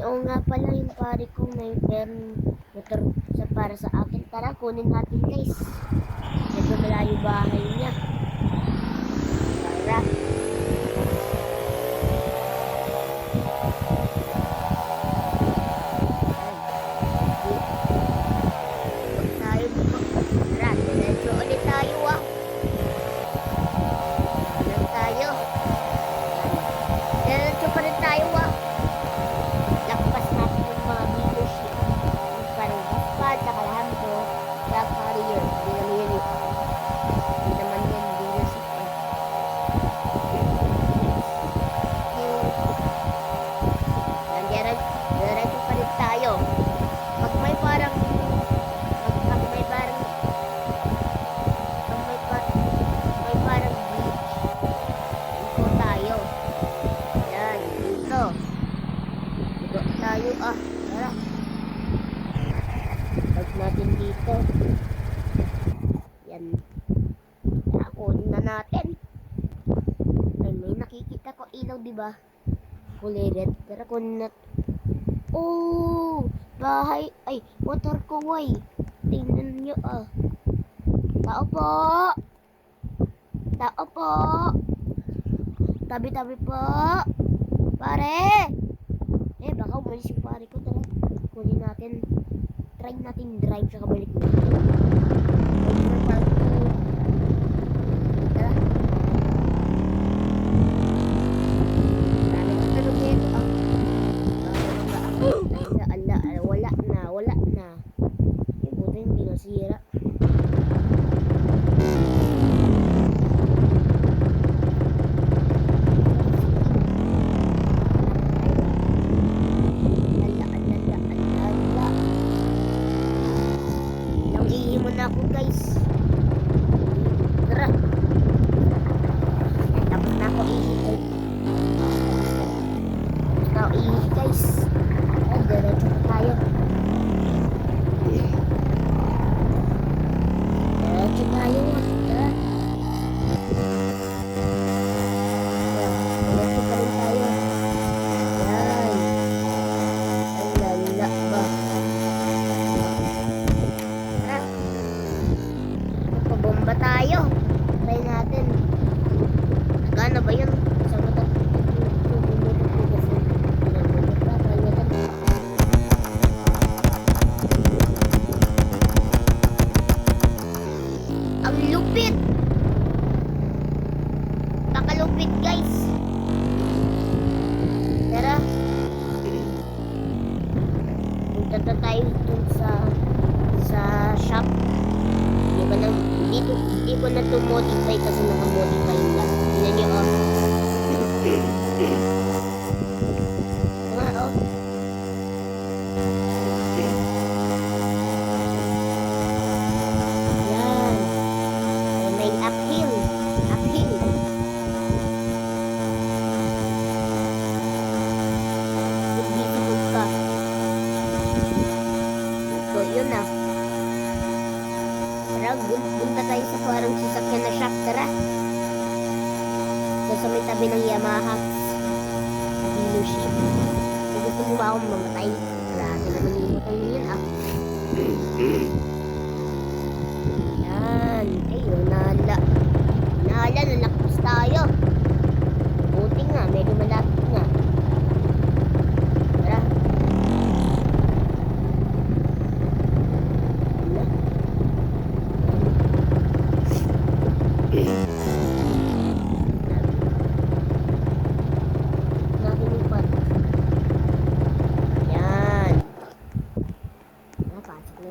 Oo nga pala yung pare ko may motor para sa akin. Tara, kunin natin guys. Medyo malayo bahay niya. Tara. Tayo dito. Tara, diretso ulit tayo ah. Lang tayo. Diretso pa rin tayo ah. Lakpas natin yung mga dealership. Parang Gaspar, Sakalambo, Black Carrier. Hindi naman yun eh. Hindi naman yan dealership eh. Diretso pa rin tayo. Pag may parang may parang beach. Dito tayo. Yan, dito. Dito tayo ah. Tara. Pag natin dito. Yan. Kunin na natin. Ay, may nakikita ko ilaw, diba? Kulay red. Tara, kunin natin. Oh! Bahay. Ay, motor ko, way. Tingnan nyo ah. Tao po. Tao po. Tabi-tabi po. Pare. Baka umalis yung pare ko. Tara. Kunin natin. Try natin drive sa kabalik natin. Tara. Marami na tulog nito ah. Wala na. Buti hindi nasira. Ako guys. Tara. Tapos na ako ihi. Tapos na ako ihi guys. Ay, diretso pa tayo. Diretso tayo. Tara. Diretso pa rin tayo. Yan. Ay, lala ba? Bomba tayo. Try natin. Nagana ba yun? Isang mata. Ang lupit. Nakalupit guys. Tara. Punta na tayo dun sa shop. Hindi ko na modify kasi naka-modify lang. Tingnan nyo oh. Oh. Yan. May uphill. Uphill. Difficult ka. So, yun na. Punta tayo sa parang sasakyan na shop. Tara. So, sa may tabi ng Yamaha dealership. Kung gusto mo ba akong mamatay? Marami naman yung motor yun ah. Yan. Ayun, nala, nalakpas tayo. Buti nga, medyo malapit nga. Tara.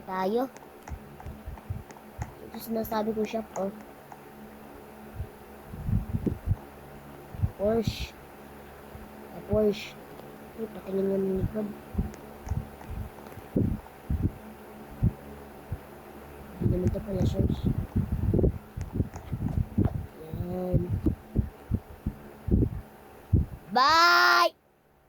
Tayo. Ito sinasabi ko shop oh. Porsche. Porsche. Patingin yung likod. Hindi naman ito pala search. Yan. Bye!